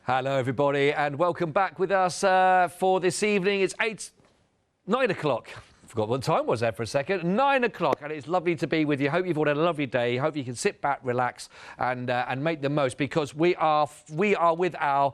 Hello, everybody, and welcome back with us for this evening. It's 9 o'clock. Forgot what time was there for a second. 9 o'clock, and it's lovely to be with you. Hope you've all had a lovely day. Hope you can sit back, relax, and make the most, because we are with our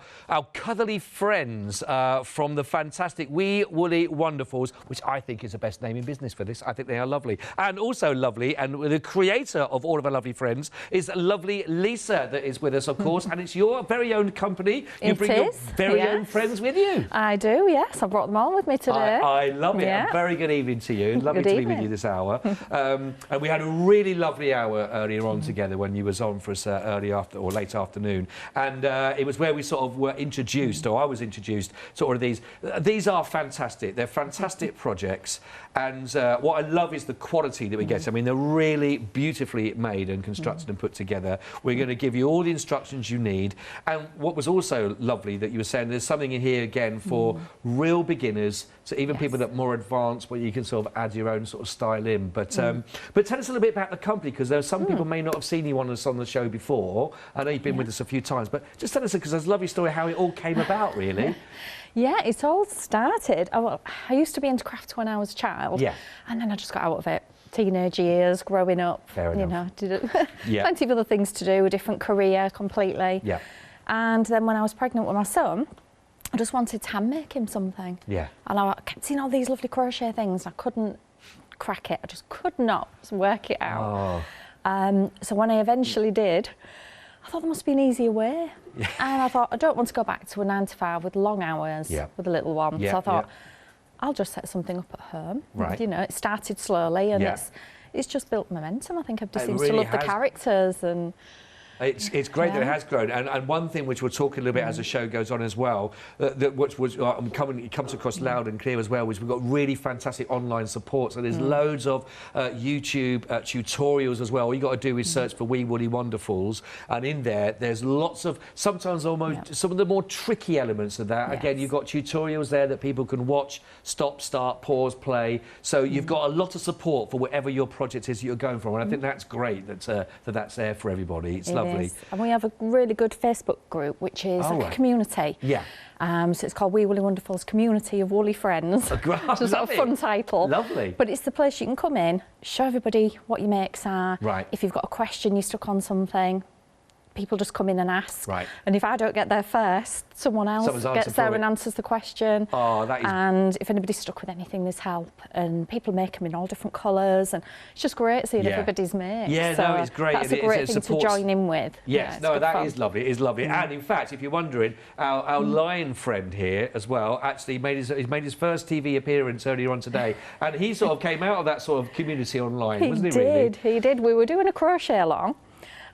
cuddly friends from the fantastic Wee Woolly Wonderfuls, which I think is the best name in business for this. I think they are lovely, and also lovely. And the creator of all of our lovely friends is lovely Lisa, that is with us, of course. And it's your very own company. You bring your very own friends with you. I do, yes. I brought them all with me today. I love it. Yeah. A very good evening to you. Lovely to be with you this hour. And we had a really lovely hour earlier on together when you was on for us late afternoon. And it was where we sort of were introduced, or I was introduced to all of these. These are fantastic. They're fantastic projects. And what I love is the quality that we get. I mean, they're really beautifully made and constructed and put together. We're going to give you all the instructions you need. And what was also lovely that you were saying, there's something in here again for real beginners, so even people that are more advanced, where you can sort of add your own sort of style in. But tell us a little bit about the company, because there are some people may not have seen you on the show before. I know you've been with us a few times, but just tell us, because there's a lovely story how it all came about, really. Yeah, it all started. I used to be into crafts when I was a child, and then I just got out of it. Teenage years, growing up, Fair enough. did plenty of other things to do, a different career completely. Yeah. And then when I was pregnant with my son, I just wanted to hand make him something. Yeah. And I kept seeing all these lovely crochet things. I couldn't crack it. I just could not work it out. Oh. So when I eventually did, I thought there must be an easier way. Yeah. And I thought, I don't want to go back to a 9 to 5 with long hours with a little one. So I thought, I'll just set something up at home. Right. You know, it started slowly, and it's just built momentum. I think I've just seemed really to love the characters. And it's great that it has grown, and one thing which we'll talk a little bit as the show goes on as well, which was it comes across loud and clear as well, is we've got really fantastic online support. So there's loads of YouTube tutorials as well. All you got to do is search for Wee Woolly Wonderfuls, and in there's lots of, sometimes almost some of the more tricky elements of that. Again, you've got tutorials there that people can watch, stop, start, pause, play. So you've got a lot of support for whatever your project is you're going for, and I think that's great that's there for everybody. It's lovely. And we have a really good Facebook group, which is like a community. Yeah. So it's called Wee Woolly Wonderfuls Community of Woolly Friends. It's a sort of fun title. Lovely. But it's the place you can come in, show everybody what your makes are. Right. If you've got a question, you're stuck on something, people just come in and ask. Right. And if I don't get there first, someone else gets there and answers the question. Oh, that is... And if anybody's stuck with anything, there's help. And people make them in all different colours, and it's just great seeing everybody's makes. Yeah, so no, it's great. That's a great thing to join in with. Yes, no, that is lovely. It is lovely. And in fact, if you're wondering, our lion friend here as well actually made his first TV appearance earlier on today, and he sort of came out of that sort of community online, wasn't he? Really? He did. We were doing a crochet along.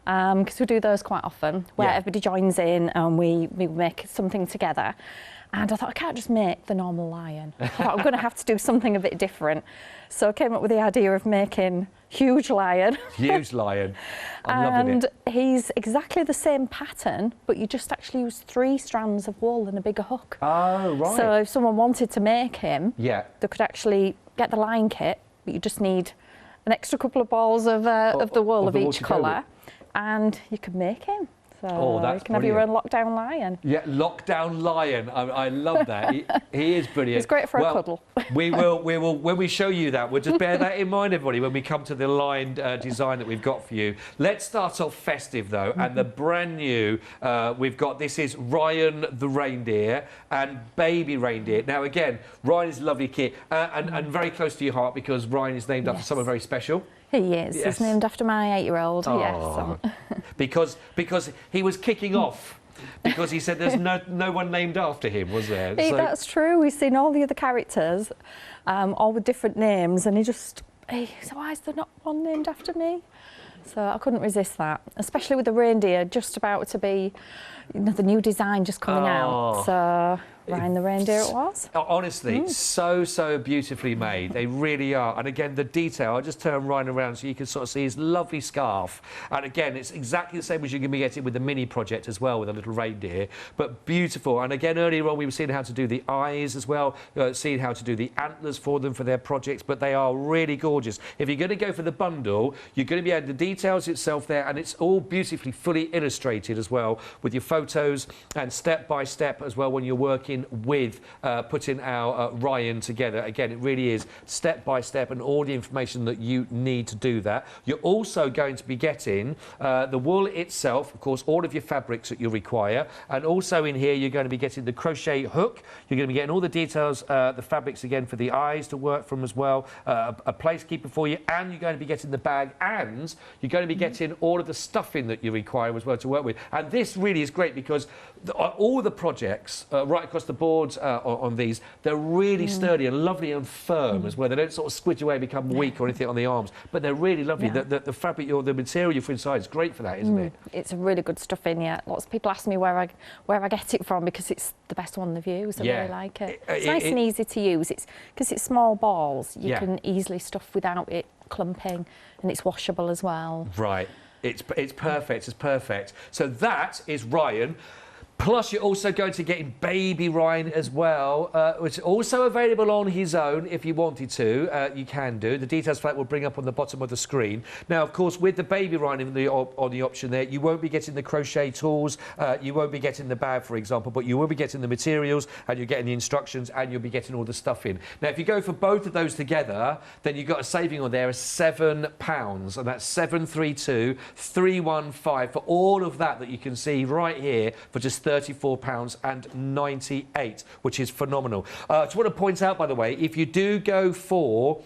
Because we do those quite often, where everybody joins in and we make something together. And I thought, I can't just make the normal lion. I thought, I'm going to have to do something a bit different. So I came up with the idea of making huge lion. Huge lion. I'm loving it. And he's exactly the same pattern, but you just actually use 3 strands of wool and a bigger hook. Oh, right. So if someone wanted to make him, they could actually get the lion kit, but you just need an extra couple of balls of the wool of each colour. And you can make him. So you can have your own lockdown lion. Yeah, lockdown lion. I love that. He is brilliant. It's great for a cuddle. we will, when we show you that, we'll just bear that in mind, everybody, when we come to the lined design that we've got for you. Let's start off festive, though, and the brand new, we've got, this is Ryan the Reindeer and Baby Reindeer. Now, again, Ryan is a lovely kid and very close to your heart, because Ryan is named after someone very special. He is. He's named after my 8-year-old. Oh. Yes. Because he was kicking off. Because he said there's no one named after him, was there? That's true. We've seen all the other characters, all with different names, and he said, why is there not one named after me? So I couldn't resist that, especially with the reindeer just about to be, the new design just coming out. So Ryan the Reindeer it was. Honestly, so beautifully made. They really are. And again, the detail, I'll just turn Ryan around so you can sort of see his lovely scarf. And again, it's exactly the same as you're going to be getting with the mini project as well, with a little reindeer. But beautiful. And again, earlier on, we were seeing how to do the eyes as well, seeing how to do the antlers for them for their projects. But they are really gorgeous. If you're going to go for the bundle, you're going to be able to the details itself there, and it's all beautifully fully illustrated as well, with your photos and step by step as well when you're working with putting our Ryan together. Again, it really is step by step and all the information that you need to do that. You're also going to be getting the wool itself, of course, all of your fabrics that you require, and also in here you're going to be getting the crochet hook. You're going to be getting all the details, the fabrics again for the eyes to work from as well, a placekeeper for you, and you're going to be getting the bag, and you're going to be getting all of the stuffing that you require as well to work with. And this really is great because all the projects right across the board on these, they're really sturdy and lovely and firm as well. They don't sort of squidge away, become weak or anything on the arms, but they're really lovely. The fabric, the material you're inside is great for that, isn't it? It's a really good stuffing, yeah. Lots of people ask me where I get it from because it's the best one they've used. I really like it. It's nice and easy to use. It's because it's small balls. You can easily stuff without it clumping, and it's washable as well. Right. It's perfect. It's perfect. So that is Ryan. Plus, you're also going to get baby Ryan as well, which is also available on his own if you wanted to. You can do. The details for that will bring up on the bottom of the screen. Now, of course, with the baby Ryan on the option there, you won't be getting the crochet tools, you won't be getting the bag, for example, but you will be getting the materials, and you're getting the instructions, and you'll be getting all the stuff in. Now, if you go for both of those together, then you've got a saving on there of £7, and that's 732-315 for all of that you can see right here for just £34.98, which is phenomenal. I just want to point out, by the way, if you do go for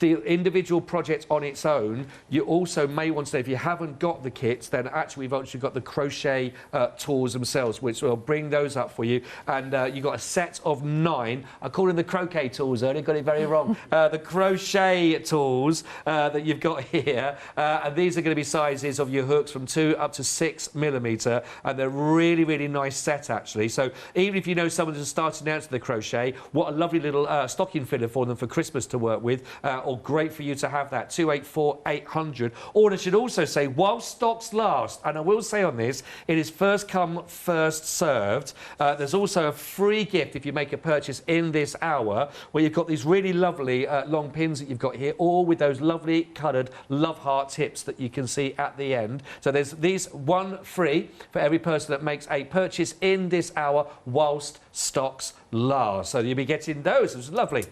the individual project on its own, you also may want to know, if you haven't got the kits, then actually we've actually got the crochet tools themselves, which will bring those up for you. And you've got a set of 9. I call them the croquet tools, Ernie, got it very wrong. The crochet tools that you've got here, and these are going to be sizes of your hooks from 2 up to 6mm, and they're really nice set, actually. So even if you know someone who's starting out to the crochet, what a lovely little stocking filler for them for Christmas to work with, or great for you to have that, 284-800. Or I should also say, while stocks last, and I will say on this, it is first come, first served. There's also a free gift if you make a purchase in this hour, where you've got these really lovely long pins that you've got here, all with those lovely coloured love heart tips that you can see at the end. So there's these one free for every person that makes a purchase in this hour whilst stocks last. So you'll be getting those. It's lovely.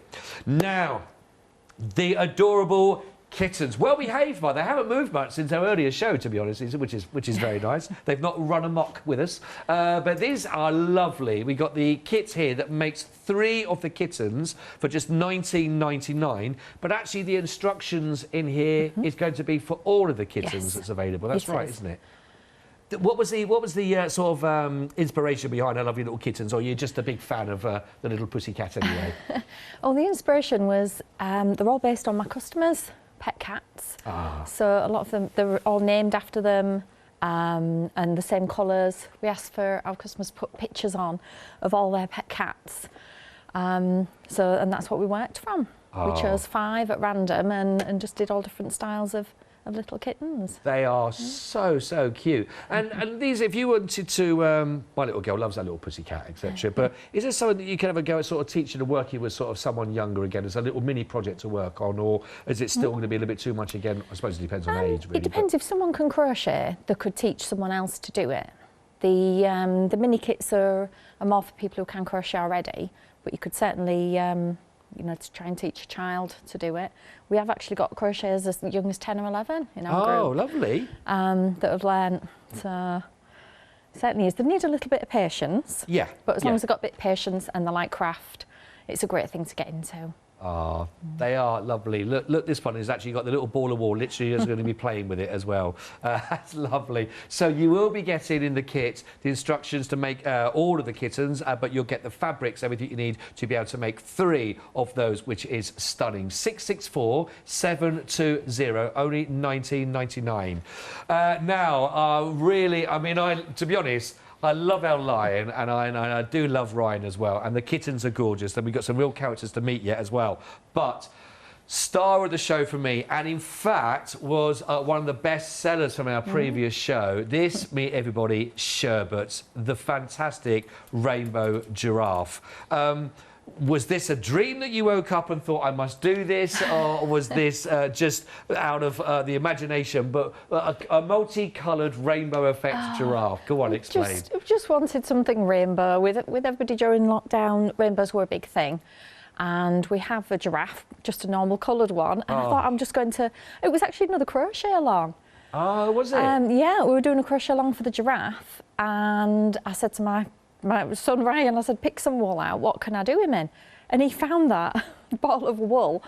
Now, the adorable kittens. Well behaved, they haven't moved much since our earlier show, to be honest, which is very nice. They've not run amok with us. But these are lovely. We got the kit here that makes 3 of the kittens for just £19.99. But actually, the instructions in here is going to be for all of the kittens that's available. That's right, isn't it? What was the sort of inspiration behind I Love Your Little Kittens, or are you just a big fan of the little pussycat anyway? Oh, the inspiration was they're all based on my customers' pet cats. So a lot of them, they're all named after them, and the same colours. We asked for our customers to put pictures on of all their pet cats. And that's what we worked from. We chose 5 at random and just did all different styles of little kittens. They are so cute. And these, if you wanted to, my little girl loves that little pussycat, etc. But is there something that you can ever go at sort of teaching and working with sort of someone younger again as a little mini project to work on, or is it still going to be a little bit too much again? I suppose it depends on age, really. It depends. If someone can crochet, they could teach someone else to do it. The mini kits are more for people who can crochet already, but you could certainly to try and teach a child to do it. We have actually got crocheters as young as 10 or 11 in our group. Oh, lovely. That have learnt. So certainly is. They need a little bit of patience. Yeah. But as long as they've got a bit of patience and they like craft, it's a great thing to get into. Oh, they are lovely. Look, this one has actually got the little ball of wool. Literally is going to be playing with it as well. That's lovely. So you will be getting in the kit the instructions to make all of the kittens, but you'll get the fabrics, everything you need to be able to make 3 of those, which is stunning. 664-720, only £19.99. Now, really, I mean, to be honest, I love our lion, and I do love Ryan as well. And the kittens are gorgeous, and we've got some real characters to meet yet as well. But star of the show for me, and in fact was one of the best sellers from our previous show. This, meet everybody, Sherbert, the fantastic rainbow giraffe. Was this a dream that you woke up and thought, I must do this, or was this just out of the imagination, but a multicoloured rainbow effect giraffe? Go on, explain. Just wanted something rainbow. With everybody during lockdown, rainbows were a big thing. And we have a giraffe, just a normal coloured one. And I thought I'm just going to... It was actually another crochet along. Oh, was it? Yeah, we were doing a crochet along for the giraffe. And I said to my son Ryan, I said, pick some wool out. What can I do him in? And he found that ball of wool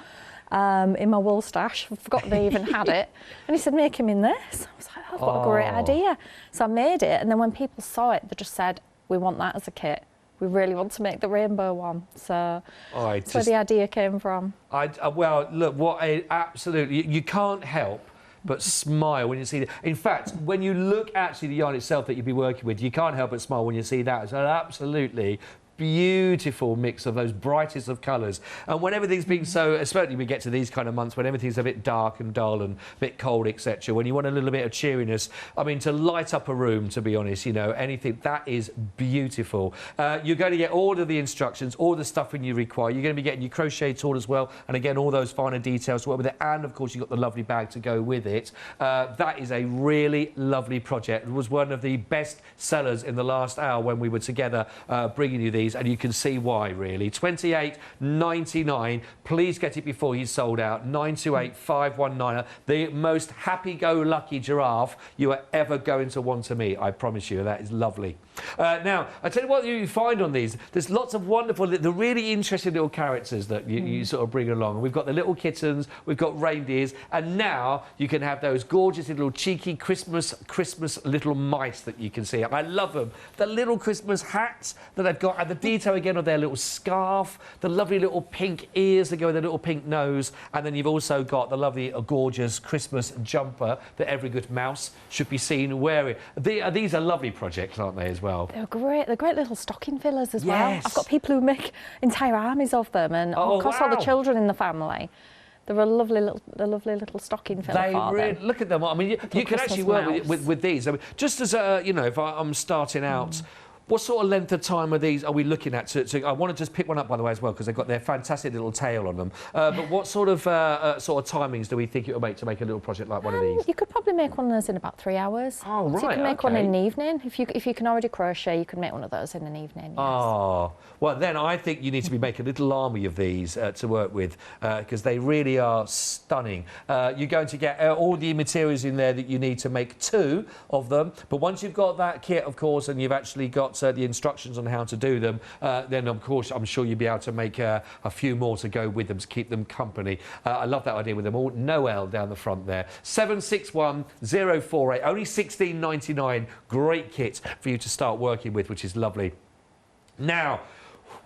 in my wool stash. I forgot they even had it. And he said, make him in this. I was like, I've got a great idea. So I made it. And then when people saw it, they just said, we want that as a kit. We really want to make the rainbow one. So that's where the idea came from. Well, look, what a absolutely... You can't help but smile when you see that. In fact, when you look actually the yarn itself that you'd be working with, you can't help but smile when you see that. It's an absolutely beautiful mix of those brightest of colours. And when everything's been so, especially we get to these kind of months when everything's a bit dark and dull and a bit cold, etc., when you want a little bit of cheeriness, I mean, to light up a room, to be honest, you know, anything, that is beautiful. You're going to get all of the instructions, all the stuffing you require. You're going to be getting your crochet tool as well, and again, all those finer details to work with it, and of course you've got the lovely bag to go with it. That is a really lovely project. It was one of the best sellers in the last hour when we were together bringing you these, and you can see why, really. $28.99. Please get it before he's sold out. 928-519. The most happy-go-lucky giraffe you are ever going to want to meet. I promise you, that is lovely. Now, I tell you what you find on these. There's lots of wonderful, the really interesting little characters that you sort of bring along. We've got the little kittens, we've got reindeers, and now you can have those gorgeous little cheeky Christmas little mice that you can see. I love them. The little Christmas hats that they've got, and the detail again of their little scarf, the lovely little pink ears that go with their little pink nose, and then you've also got the lovely, gorgeous Christmas jumper that every good mouse should be seen wearing. These are lovely projects, aren't they, as well? They're great. They're great little stocking fillers as well. I've got people who make entire armies of them, and of course all the children in the family. They're a lovely little stocking filler for them. Look at them. I mean, you can actually work with these. I mean, just as you know, if I'm starting out. What sort of length of time are we looking at? I want to just pick one up, by the way, as well, because they've got their fantastic little tail on them. But what sort of timings do we think it will make to make a little project like one of these? You could probably make one of those in about 3 hours. Oh, right, so you can make one in an evening. If you can already crochet, you can make one of those in an evening, yes. Oh, well, then I think you need to be making a little army of these to work with, because they really are stunning. You're going to get all the materials in there that you need to make 2 of them. But once you've got that kit, of course, and you've actually got the instructions on how to do them, then of course I'm sure you'll be able to make a few more to go with them to keep them company. I love that idea with them all. Noel down the front there. 761048, only $16.99. Great kit for you to start working with, which is lovely. Now,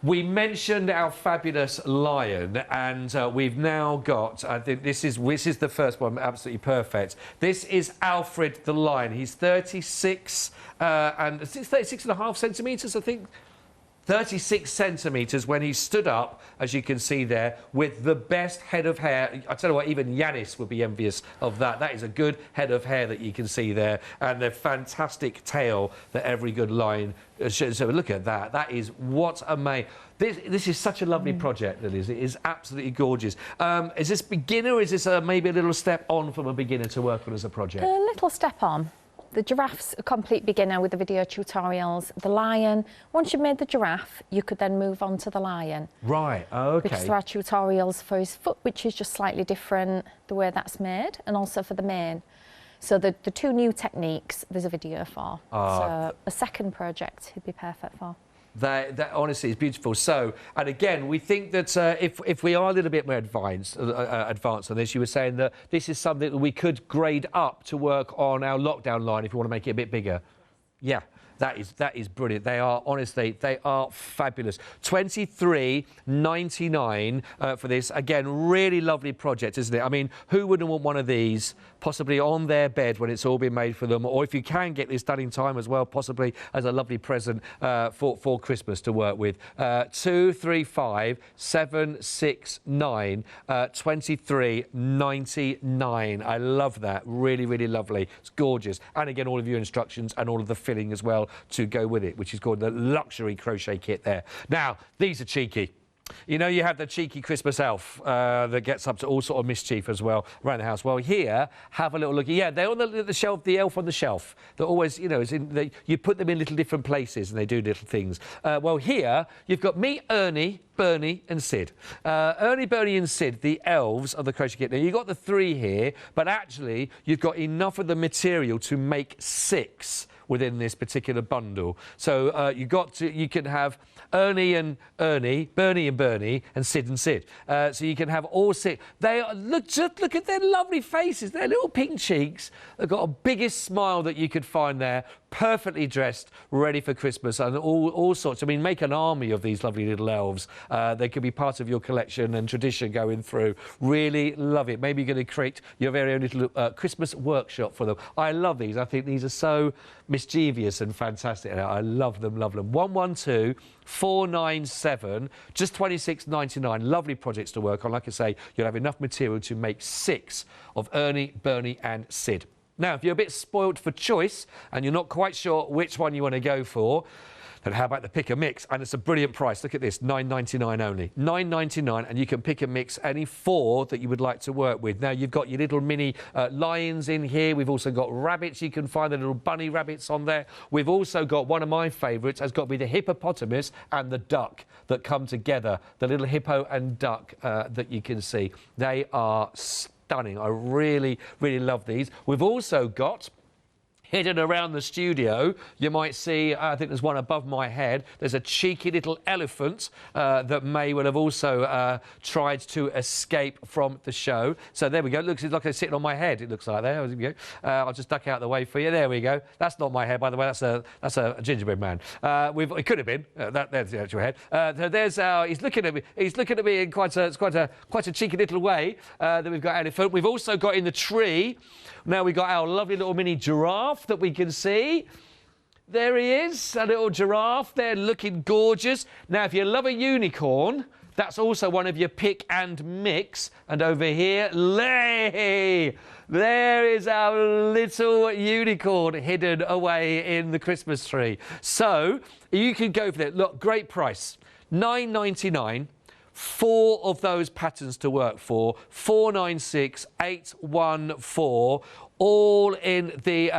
we mentioned our fabulous lion, and we've now got, I think this is the first one, absolutely perfect. This is Alfred the Lion. He's 36 and 36.5 centimetres, I think. 36 centimetres when he stood up, as you can see there, with the best head of hair. I tell you what, even Yanis would be envious of that. That is a good head of hair that you can see there, and the fantastic tail that every good lion should. So look at that. That is what a this is such a lovely project, that is. It is absolutely gorgeous. Is this beginner, or is this maybe a little step on from a beginner to work on as a project? A little step on. The giraffe's a complete beginner with the video tutorials. The lion, once you've made the giraffe, you could then move on to the lion. Right, okay. Because there are tutorials for his foot, which is just slightly different, the way that's made, and also for the mane. So the 2 new techniques, there's a video for. So a second project he'd be perfect for. That honestly is beautiful. So, and again, we think that if we are a little bit more advanced on this, you were saying that this is something that we could grade up to work on our lockdown line if you want to make it a bit bigger. Yeah. That is brilliant. They are, honestly, they are fabulous. $23.99 for this. Again, really lovely project, isn't it? I mean, who wouldn't want one of these possibly on their bed when it's all been made for them? Or if you can get this done in time as well, possibly as a lovely present for Christmas to work with. 23.99, $23.99. I love that. Really, really lovely. It's gorgeous. And again, all of your instructions and all of the filling as well to go with it, which is called the luxury crochet kit there. Now, these are cheeky. You know, you have the cheeky Christmas elf that gets up to all sort of mischief as well around the house. Well, here, have a little look. Yeah, they're on the shelf, the elf on the shelf. They're always, you know, you put them in little different places and they do little things. Well, here, you've got me, Ernie, Bernie and Sid. Ernie, Bernie and Sid, the elves of the crochet kit. Now, you've got the 3 here, but actually, you've got enough of the material to make 6 within this particular bundle. So you can have Ernie and Ernie, Bernie and Bernie, and Sid. So you can have all 6. They are, just look at their lovely faces, their little pink cheeks. They've got a biggest smile that you could find there, perfectly dressed, ready for Christmas, and all sorts. I mean, make an army of these lovely little elves. They could be part of your collection and tradition going through. Really love it. Maybe you're going to create your very own little Christmas workshop for them. I love these. I think these are so mischievous and fantastic. I love them, love them. 112497, just $26.99. Lovely projects to work on. Like I say, you'll have enough material to make 6 of Ernie, Bernie and Sid. Now, if you're a bit spoilt for choice and you're not quite sure which one you want to go for, then how about the pick a mix? And it's a brilliant price. Look at this, $9.99 only. $9.99, and you can pick a mix any 4 that you would like to work with. Now, you've got your little mini lions in here. We've also got rabbits. You can find the little bunny rabbits on there. We've also got one of my favourites, has got to be the hippopotamus and the duck that come together. The little hippo and duck that you can see. They are stunning. I really, really love these. We've also got, hidden around the studio, you might see, I think there's one above my head, there's a cheeky little elephant that may well have also tried to escape from the show. So there we go. It looks like they're sitting on my head, it looks like there. There we go. I'll just duck out of the way for you. There we go. That's not my head, by the way. That's a gingerbread man. It could have been. There's the actual head. So there's he's looking at me. He's looking at me in quite a cheeky little way. Then we've got elephant. We've also got in the tree. Now we've got our lovely little mini giraffe that we can see. There he is, a little giraffe there looking gorgeous. Now, if you love a unicorn, that's also one of your pick and mix. And over here, there is our little unicorn hidden away in the Christmas tree. So you can go for that. Look, great price, $9.99. 4 of those patterns to work for, 496,814, all in the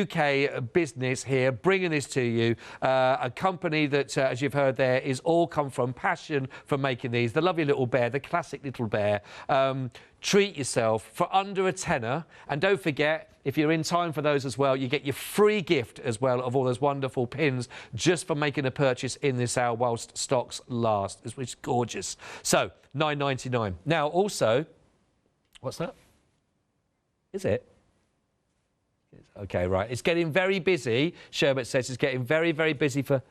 UK business here, bringing this to you. A company that, as you've heard there, is all come from passion for making these. The lovely little bear, the classic little bear. Treat yourself for under a tenner, and don't forget, if you're in time for those as well, you get your free gift as well of all those wonderful pins just for making a purchase in this hour whilst stocks last, which is gorgeous. So, $9.99. Now, also, what's that? Is it? Okay, right. It's getting very busy. Sherbert says it's getting very, very busy for...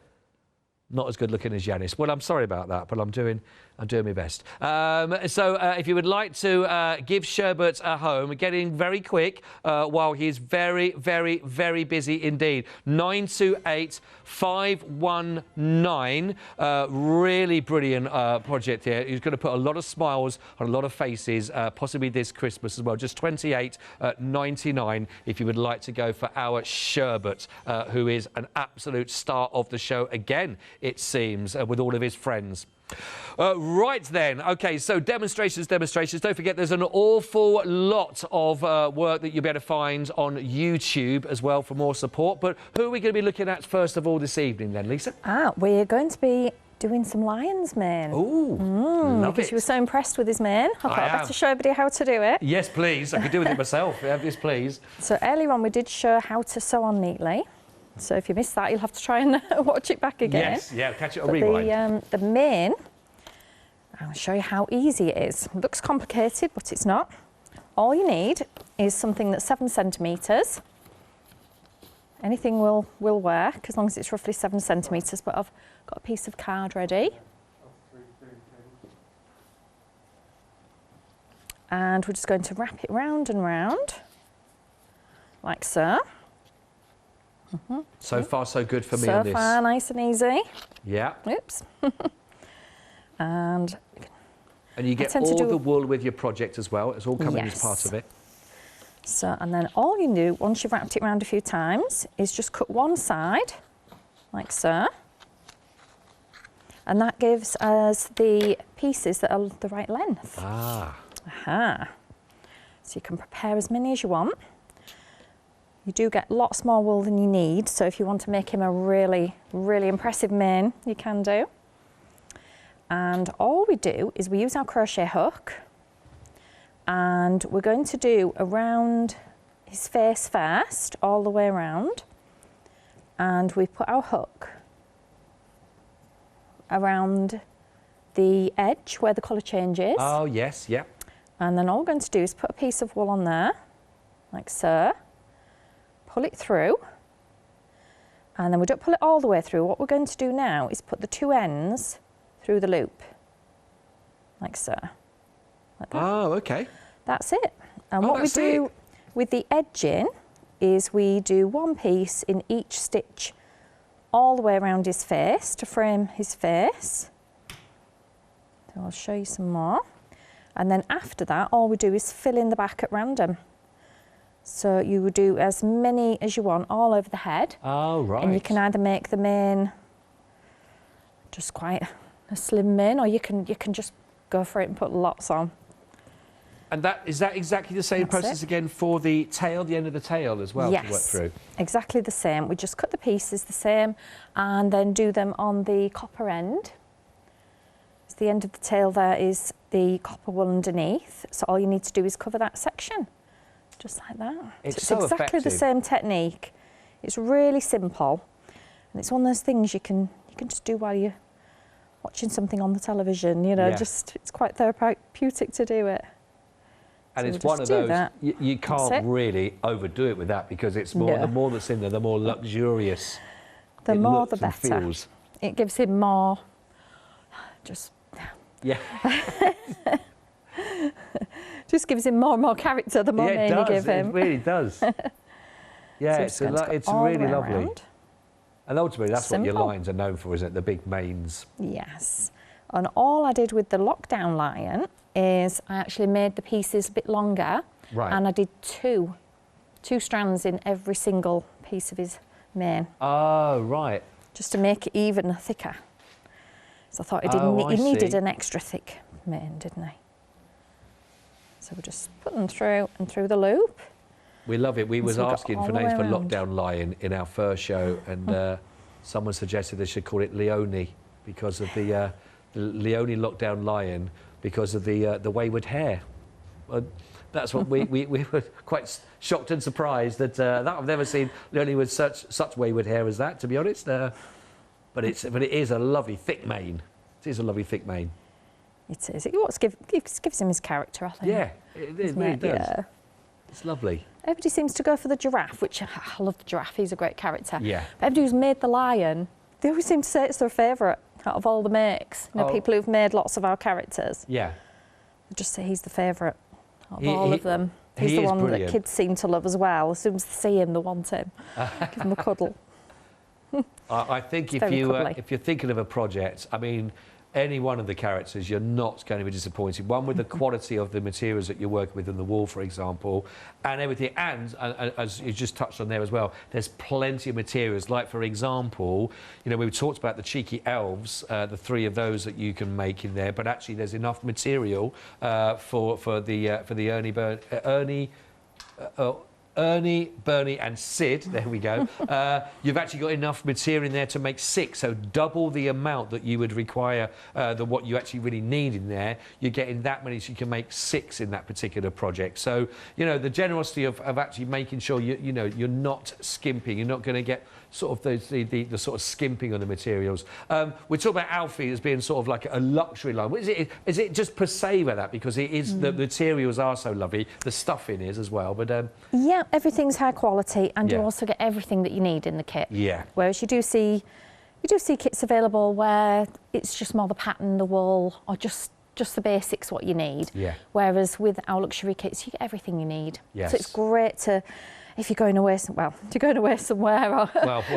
Not as good looking as Yanis. Well, I'm sorry about that, but I'm doing my best. So if you would like to give Sherbert a home, getting very quick while he's very, very, very busy indeed. 928519. Really brilliant project here. He's going to put a lot of smiles on a lot of faces, possibly this Christmas as well. Just $28.99 if you would like to go for our Sherbert, who is an absolute star of the show again, it seems, with all of his friends. Right then, okay, so demonstrations. Don't forget there's an awful lot of work that you'll be able to find on YouTube as well for more support. But who are we going to be looking at first of all this evening then, Lisa? We're going to be doing some lion's mane. Ooh, love because it. You were so impressed with his mane. I thought I'd better show everybody how to do it. Yes, please. I could do with it myself. Yes, please. So earlier on we did show how to sew on neatly. So if you missed that, you'll have to try and watch it back again. Yes, yeah, catch it on rewind. The mane, I'll show you how easy it is. It looks complicated, but it's not. All you need is something that's 7 centimetres. Anything will work as long as it's roughly 7 centimetres, but I've got a piece of card ready. And we're just going to wrap it round and round, like so. So far, so good for me on this. So far, nice and easy. Yeah. Oops. And you get all the wool with your project as well. It's all coming as part of it. So, and then all you do, once you've wrapped it around a few times, is just cut one side, like so. And that gives us the pieces that are the right length. Ah. Aha. So you can prepare as many as you want. You do get lots more wool than you need, so if you want to make him a really, really impressive mane, you can do. And all we do is we use our crochet hook, and we're going to do around his face first, all the way around, and we put our hook around the edge where the colour changes. Oh yes, yeah. And then all we're going to do is put a piece of wool on there, like so, pull it through, and then we don't pull it all the way through. What we're going to do now is put the two ends through the loop, like so. Like that. Oh, okay. That's it. And what we do with the edging is we do one piece in each stitch all the way around his face to frame his face. So I'll show you some more. And then after that, all we do is fill in the back at random. So you would do as many as you want all over the head. Oh, right. And you can either make the mane just quite a slim mane, or you can just go for it and put lots on. And is that exactly the same process again for the tail, the end of the tail as well, to work through? Exactly the same. We just cut the pieces the same and then do them on the copper end. So the end of the tail there is the copper wool underneath. So all you need to do is cover that section, just like that. It's so exactly effective. The same technique. It's really simple, and it's one of those things you can just do while you're watching something on the television. You know, it's quite therapeutic to do it. And so it's one of those, you can't really overdo it with that, because it's more, the more that's in there, the more luxurious the it more looks the better. And feels. It gives him more, yeah. just gives him more and more character the more mane you give him. It really does. Yeah, so it's really lovely. Around. And ultimately, that's what your lions are known for, isn't it? The big manes. Yes. And all I did with the lockdown lion is I actually made the pieces a bit longer. Right. And I did two strands in every single piece of his mane. Oh, right. Just to make it even thicker. So I thought he needed an extra thick mane, didn't he? So we just put them through and through the loop. We love it. We was asking for names for Lockdown Lion in our first show, and someone suggested they should call it Leone, because of the Leone Lockdown Lion, because of the wayward hair. That's what we were quite shocked and surprised that I've never seen Leone with such wayward hair as that, to be honest. But it is a lovely thick mane. It is a lovely thick mane. It is. It gives him his character, I think. Yeah, it really does. Yeah. It's lovely. Everybody seems to go for the giraffe, which I love the giraffe. He's a great character. Yeah. But everybody who's made the lion, they always seem to say it's their favourite out of all the makes. You know, people who've made lots of our characters. Yeah. They just say he's the favourite out of all of them. He's the one that kids seem to love as well. As soon as they see him, they want him. Give him a cuddle. I think if you're thinking of a project, I mean, any one of the characters, you're not going to be disappointed. One with the quality of the materials that you're working with in the wool, for example, and everything. And as you just touched on there as well, there's plenty of materials. Like, for example, you know, we talked about the cheeky elves, the 3 of those that you can make in there. But actually, there's enough material for the Ernie, Bernie and Sid, there we go. You've actually got enough material in there to make 6, so double the amount that you would require than what you actually really need in there. You're getting that many, so you can make 6 in that particular project. So, you know, the generosity of actually making sure you're not skimping, you're not going to get sort of the sort of skimping on the materials. We talk about Alfie as being sort of like a luxury line. Is it just per se with that, because it is the materials are so lovely, the stuffing is as well, but yeah, everything's high quality, and Yeah. you also get everything that you need in the kit. Yeah. Whereas you do see kits available where it's just more the pattern, the wool, or just the basics what you need. Yeah. Whereas with our luxury kits, you get everything you need. Yes. So it's great to, if you're going away, if you're going away somewhere or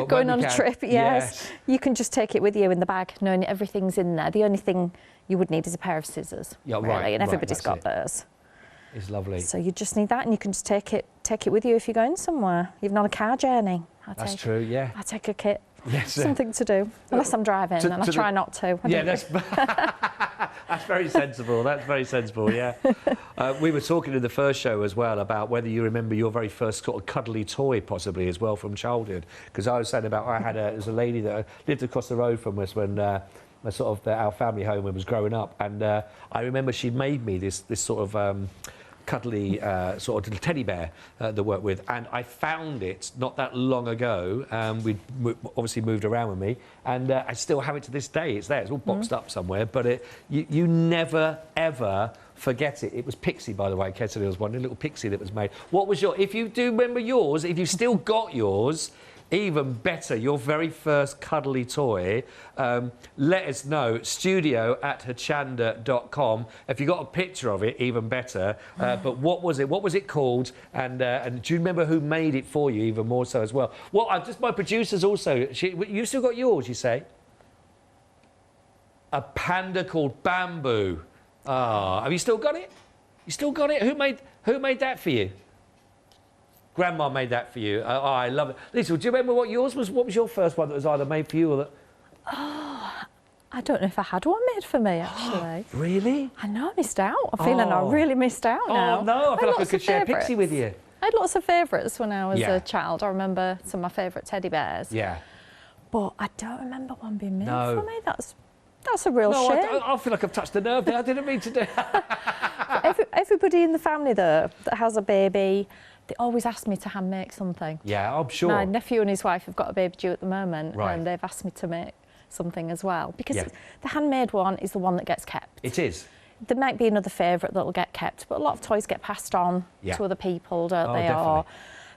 going on a trip, yes, you can just take it with you in the bag, knowing everything's in there. The only thing you would need is a pair of scissors, really, and everybody's got those. It's lovely. So you just need that, and you can just take it with you if you're going somewhere, even on a car journey. That's true, yeah. I take a kit. Yes. Something to do, unless I'm driving, and I try not to. That's very sensible. That's very sensible, yeah. We were talking in the first show as well about whether you remember your very first sort of cuddly toy, possibly, as well, from childhood. Because I was saying about, there was a lady that lived across the road from us when our family home when I was growing up, and I remember she made me this sort of cuddly sort of little teddy bear that worked with, and I found it not that long ago. We obviously moved around with me, and I still have it to this day. It's there. It's all boxed up somewhere, but you never ever forget it. It was Pixie, by the way. Kettle was one, a little Pixie that was made. What was your? If you do remember yours, if you've still got yours. Even better, your very first cuddly toy, let us know, studio@hochanda.com. If you got a picture of it, even better. But what was it? What was it called? And do you remember who made it for you, even more so as well? Well, my producers also, you still got yours, you say? A panda called Bamboo. Ah, have you still got it? You still got it? Who made that for you? Grandma made that for you. Oh, I love it. Lisa, do you remember what yours was? What was your first one that was either made for you or that? Oh, I don't know if I had one made for me, actually. Really? I know, I missed out. I'm feeling I really missed out now. Oh, no, I feel like I could share Pixie with you. I had lots of favourites when I was a child. I remember some of my favourite teddy bears. Yeah. But I don't remember one being made for me. That's a real shame. I feel like I've touched a nerve there. I didn't mean to do Everybody in the family, though, that has a baby, they always ask me to hand make something. Yeah, I'm sure. My nephew and his wife have got a baby due at the moment, right. and they've asked me to make something as well. Because the handmade one is the one that gets kept. It is. There might be another favourite that will get kept, but a lot of toys get passed on to other people, don't they? Definitely. Or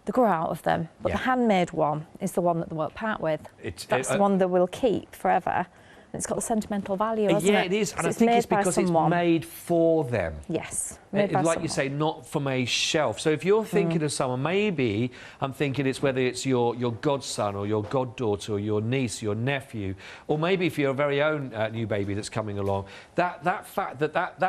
they grow out of them. But the handmade one is the one that they won't part with. That's the one that will keep forever. It's got the sentimental value, hasn't it? Yeah, it is, and I think it's because it's made for them. Yes, made by someone. You say, not from a shelf. So if you're thinking of someone, maybe I'm thinking it's whether it's your godson or your goddaughter or your niece, your nephew, or maybe if you're a very own new baby that's coming along, that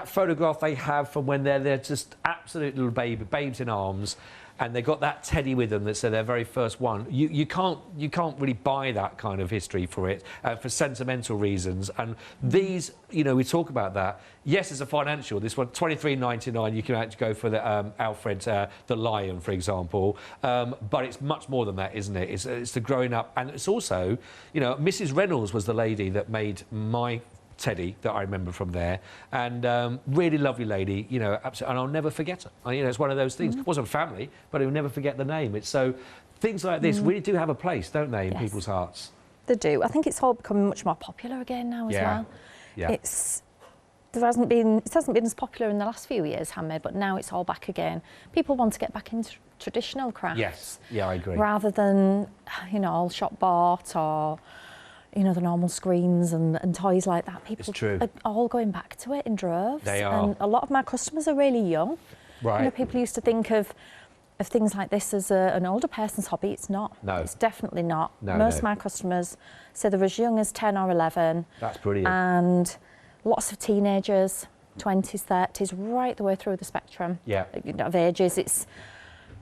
photograph they have from when they're just absolute little babes in arms, and they got that teddy with them that's their very first one. You can't really buy that kind of history for it for sentimental reasons. And these, we talk about that. Yes, it's a financial. This one, $23.99. You can actually go for the Alfred the Lion, for example. But it's much more than that, isn't it? It's the growing up, and it's also, Mrs Reynolds was the lady that made my teddy that I remember from there, and really lovely lady, absolutely, and I'll never forget her. It's one of those things. It wasn't family, but I'll never forget the name. It's so things like this really do have a place, don't they, in people's hearts? They do. I think it's all becoming much more popular again now as well. Yeah. It hasn't been as popular in the last few years, handmade, but now it's all back again. People want to get back into traditional crafts. Yes. Yeah, I agree. Rather than all shop bought or the normal screens and toys like that. People are all going back to it in droves. They are. And a lot of my customers are really young. Right. People used to think of things like this as an older person's hobby. It's not. No. It's definitely not. No, Most of my customers say they're as young as 10 or 11. That's brilliant. And lots of teenagers, 20s, 30s, right the way through the spectrum of ages.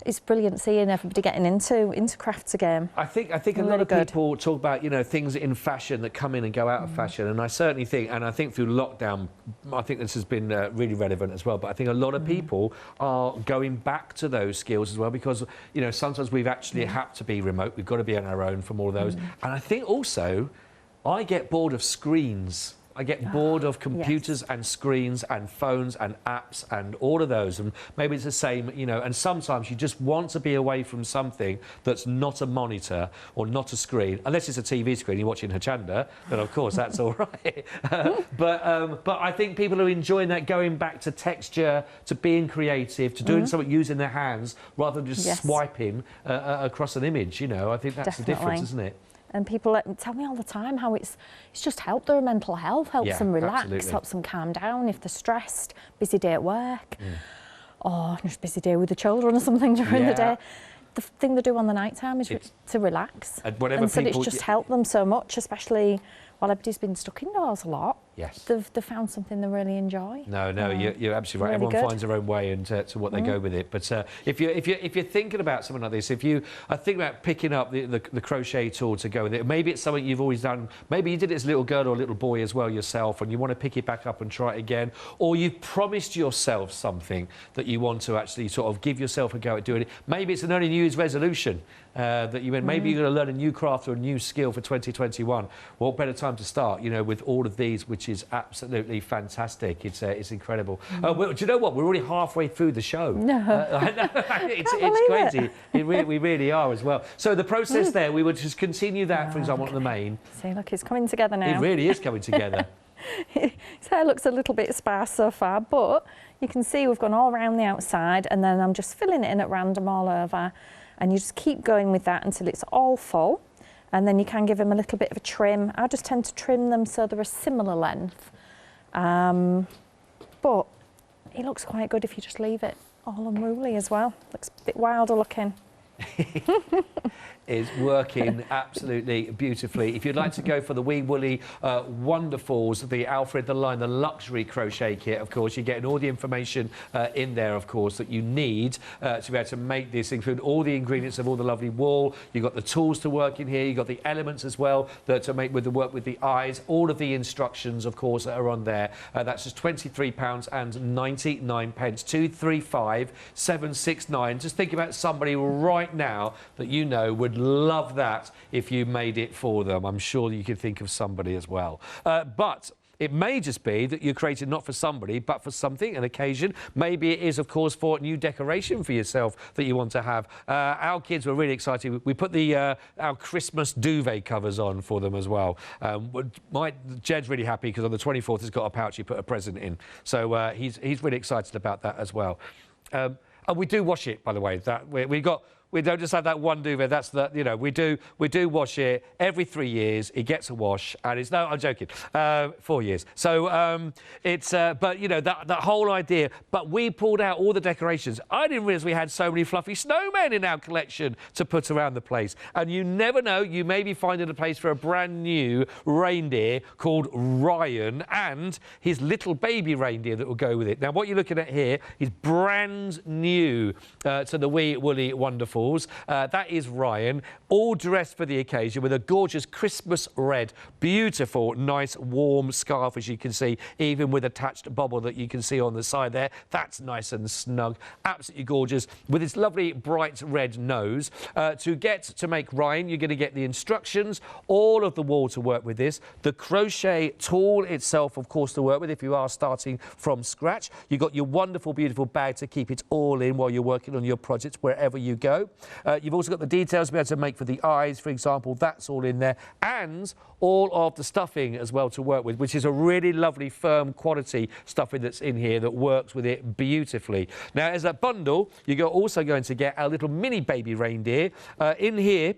It's brilliant seeing everybody getting into crafts again. I think a lot of people talk about things in fashion that come in and go out of fashion, and I certainly think, through lockdown, I think this has been really relevant as well. But I think a lot of people are going back to those skills as well, because sometimes we've actually had to be remote. We've got to be on our own from all of those, and I think also I get bored of screens I get bored of computers and screens and phones and apps and all of those, and maybe it's the same, you know, and sometimes you just want to be away from something that's not a monitor or not a screen, unless it's a TV screen, you're watching Hochanda, then of course that's all right. But I think people are enjoying that, going back to texture, to being creative, to doing something using their hands rather than just swiping across an image, you know. I think that's the difference, isn't it? And people tell me all the time how it's just helped their mental health, helps them relax, helps them calm down if they're stressed, busy day at work, or just busy day with the children or something during the day. The thing they do on the night time is to relax. And so it's just helped them so much, especially while everybody's been stuck indoors a lot. Yes. They've found something they really enjoy. No, you're absolutely right. Everyone finds their own way into to what they go with it. But if you're thinking about something like this, if you are thinking about picking up the crochet tool to go with it, maybe it's something you've always done. Maybe you did it as a little girl or a little boy as well yourself, and you want to pick it back up and try it again, or you've promised yourself something that you want to actually sort of give yourself a go at doing it. Maybe it's an early New Year's resolution that you went. Maybe you're going to learn a new craft or a new skill for 2021. What better time to start, you know, with all of these, which is absolutely fantastic. It's incredible. Well, do you know what? We're already halfway through the show. No. It's crazy. We really are as well. So the process there, we would just continue that, for example, on the main. See, look, it's coming together now. It really is coming together. His hair looks a little bit sparse so far, but you can see we've gone all around the outside, and then I'm just filling it in at random all over, and you just keep going with that until it's all full. And then you can give them a little bit of a trim. I just tend to trim them so they're a similar length. But it looks quite good if you just leave it all unruly as well. Looks a bit wilder looking. Is working absolutely beautifully. If you'd like to go for the wee woolly wonderfuls, the Alfred the Lion, the luxury crochet kit, of course, you're getting all the information in there, of course, that you need to be able to make this, include all the ingredients of all the lovely wool. You've got the tools to work in here. You've got the elements as well that to make with the work with the eyes. All of the instructions, of course, are on there. That's just £23.99. 235-769. Just think about somebody right now that you know would love that if you made it for them. I'm sure you could think of somebody as well. But it may just be that you're created not for somebody, but for something, an occasion. Maybe it is, of course, for a new decoration for yourself that you want to have. Our kids were really excited. We put our Christmas duvet covers on for them as well. Jed's really happy because on the 24th he's got a pouch he put a present in. So he's really excited about that as well. And we do wash it, by the way. We don't just have that one duvet. That's the, you know, we do wash it every 3 years. It gets a wash, and it's no, I'm joking, 4 years. So but you know that whole idea. But we pulled out all the decorations. I didn't realise we had so many fluffy snowmen in our collection to put around the place. And you never know, you may be finding a place for a brand new reindeer called Ryan and his little baby reindeer that will go with it. Now, what you're looking at here is brand new to the wee woolly wonderful. That is Ryan, all dressed for the occasion with a gorgeous Christmas red, beautiful, nice, warm scarf, as you can see, even with attached bobble that you can see on the side there. That's nice and snug, absolutely gorgeous, with its lovely bright red nose. To make Ryan, you're going to get the instructions, all of the wool to work with this, the crochet tool itself, of course, to work with if you are starting from scratch. You've got your wonderful, beautiful bag to keep it all in while you're working on your projects wherever you go. You've also got the details to be able to make for the eyes, for example. That's all in there. And all of the stuffing as well to work with, which is a really lovely, firm quality stuffing that's in here that works with it beautifully. Now, as a bundle, you're also going to get a little mini baby reindeer in here.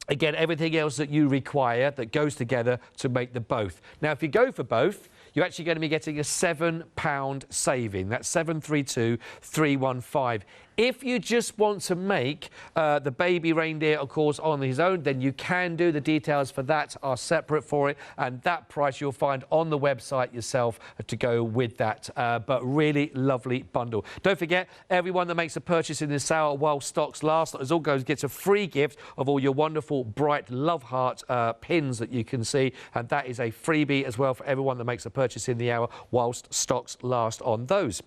Again, everything else that you require that goes together to make the both. Now, if you go for both, you're actually going to be getting a £7 saving. That's 732-315. If you just want to make the baby reindeer, of course, on his own, then you can do. The details for that are separate for it, and that price you'll find on the website yourself to go with that. But really lovely bundle. Don't forget, everyone that makes a purchase in this sale while stocks last, as all goes, gets a free gift of all your wonderful bright love heart pins that you can see, and that is a freebie as well for everyone that makes a purchase in the hour whilst stocks last on those.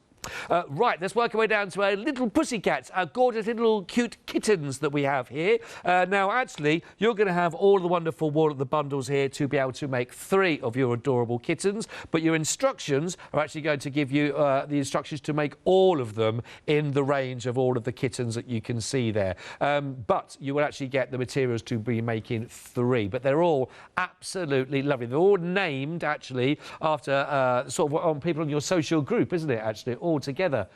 Right, let's work our way down to our little pussycats, our gorgeous little cute kittens that we have here. Now, actually, you're going to have all the wonderful wool of the bundles here to be able to make 3 of your adorable kittens, but your instructions are actually going to give you the instructions to make all of them in the range of all of the kittens that you can see there. But you will actually get the materials to be making 3, but they're all absolutely lovely. They're all named, actually, after sort of on people in your social group, isn't it, actually? All together.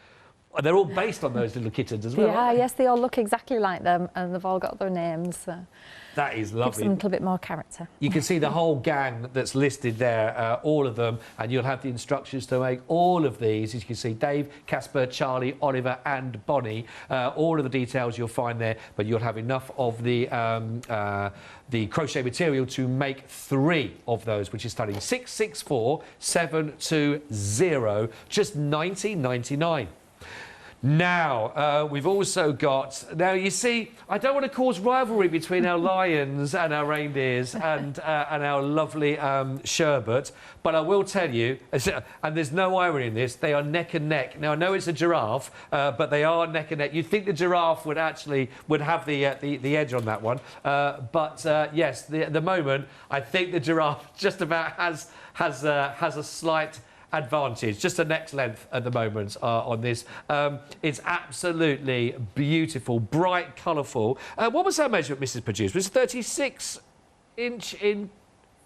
They're all based on those little kittens as well. Yeah, yes, they all look exactly like them, and they've all got their names. So that is lovely. Gives them a little bit more character. You can see the whole gang that's listed there, all of them, and you'll have the instructions to make all of these. As you can see, Dave, Casper, Charlie, Oliver and Bonnie. All of the details you'll find there, but you'll have enough of the crochet material to make 3 of those, which is starting 664,720, just £19.99. Now, we've also got... Now, you see, I don't want to cause rivalry between our lions and our reindeers and our lovely Sherbert, but I will tell you, and there's no irony in this, they are neck and neck. Now, I know it's a giraffe, but they are neck and neck. You'd think the giraffe would have the edge on that one. Yes, at the moment, I think the giraffe just about has a slight advantage, just a neck's length at the moment on this. It's absolutely beautiful, bright, colourful. What was that measurement, Mrs. Producer? Was it 36 inch in...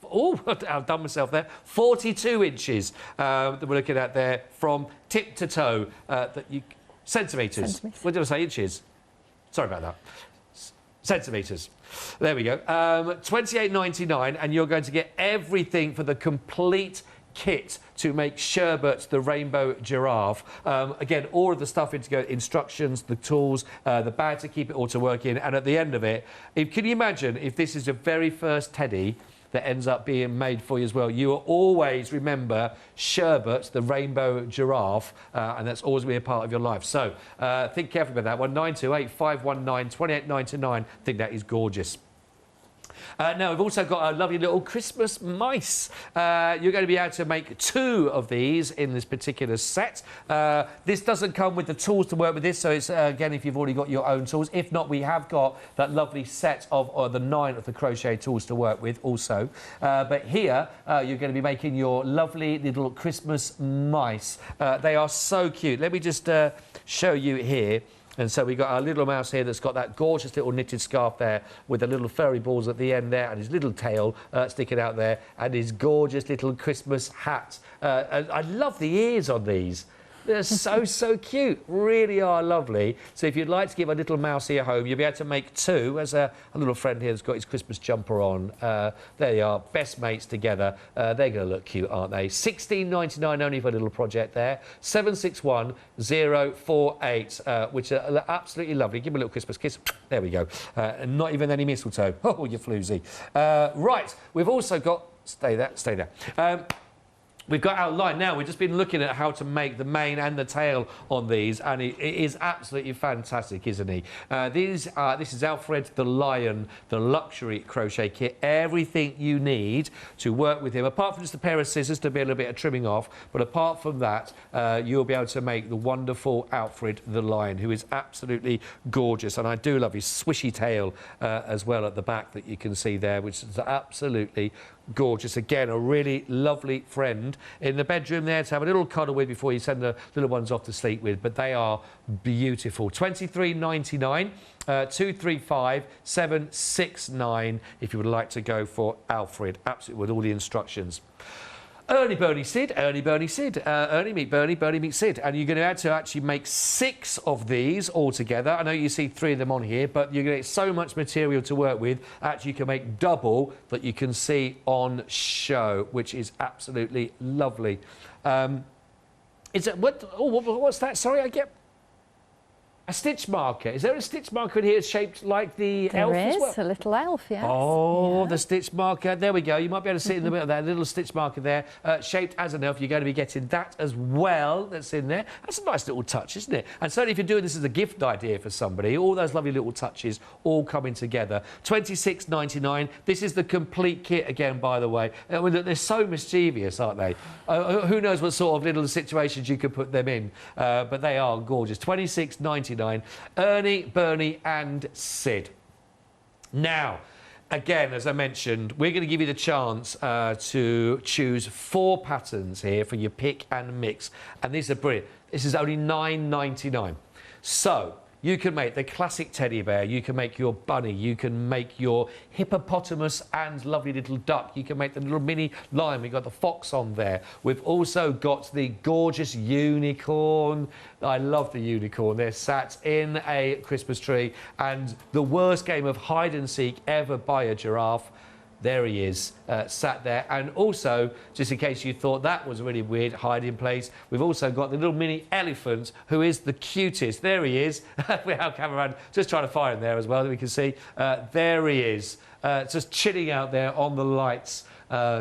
Oh, I've done myself there. 42 inches that we're looking at there from tip to toe. Centimetres. What did I say? Inches. Sorry about that. Centimetres. There we go. £28.99, and you're going to get everything for the complete kit to make Sherbert the rainbow giraffe. Again, all of the stuff into go, instructions, the tools, the bag to keep it all to work in, and at the end of it, can you imagine if this is your very first teddy that ends up being made for you as well? You will always remember Sherbert the rainbow giraffe, and that's always been a part of your life. So think carefully about that one. 928 519 2899. I think that is gorgeous. Now, we've also got a lovely little Christmas mice. You're going to be able to make 2 of these in this particular set. This doesn't come with the tools to work with this, so it's, again, if you've already got your own tools. If not, we have got that lovely set of the 9 of the crochet tools to work with also. But here, you're going to be making your lovely little Christmas mice. They are so cute. Let me just show you here. And so we've got our little mouse here that's got that gorgeous little knitted scarf there with the little furry balls at the end there and his little tail sticking out there and his gorgeous little Christmas hat. I love the ears on these. They're so cute, really are lovely. So if you'd like to give a little mousey a home, you'll be able to make 2. There's a little friend here that's got his Christmas jumper on. There they are, best mates together. They're going to look cute, aren't they? £16.99 only for a little project there. 761048, which are absolutely lovely. Give them a little Christmas kiss. There we go. Not even any mistletoe. Oh, you floozy. Right, we've also got... Stay there, stay there. We've got our line now. We've just been looking at how to make the mane and the tail on these, and it is absolutely fantastic, isn't he? This is Alfred the Lion, the luxury crochet kit. Everything you need to work with him, apart from just a pair of scissors to be a little bit of trimming off, but apart from that, you'll be able to make the wonderful Alfred the Lion, who is absolutely gorgeous. And I do love his swishy tail as well at the back that you can see there, which is absolutely gorgeous. Again, a really lovely friend in the bedroom there to have a little cuddle with before you send the little ones off to sleep with, but they are beautiful. £23.99, 235769 if you would like to go for Alfred, absolutely, with all the instructions. Ernie, Bernie, Sid, Ernie, Bernie, Sid. Ernie meet Bernie, Bernie meet Sid. And you're going to have to actually make 6 of these all together. I know you see 3 of them on here, but you're going to get so much material to work with. Actually, you can make double that you can see on show, which is absolutely lovely. Is it what? Oh, what's that? Sorry, I get. A stitch marker. Is there a stitch marker in here shaped like the elf as well? There is, a little elf, yes. Oh, the stitch marker. There we go. You might be able to see it in the middle there, a little stitch marker there, shaped as an elf. You're going to be getting that as well. That's in there. That's a nice little touch, isn't it? And certainly if you're doing this as a gift idea for somebody, all those lovely little touches all coming together. $26.99. This is the complete kit again, by the way. I mean, they're so mischievous, aren't they? Who knows what sort of little situations you could put them in, but they are gorgeous. $26.99. Ernie, Bernie and Sid. Now, again, as I mentioned, we're going to give you the chance to choose 4 patterns here for your pick and mix. And these are brilliant. This is only $9.99. So you can make the classic teddy bear, you can make your bunny, you can make your hippopotamus and lovely little duck, you can make the little mini lion, we've got the fox on there. We've also got the gorgeous unicorn. I love the unicorn. They're sat in a Christmas tree, and the worst game of hide and seek ever by a giraffe. There he is, sat there. And also, just in case you thought that was a really weird hiding place, we've also got the little mini elephant, who is the cutest. There he is. We have cameraman just trying to find him there as well, that we can see. There he is, just chilling out there on the lights.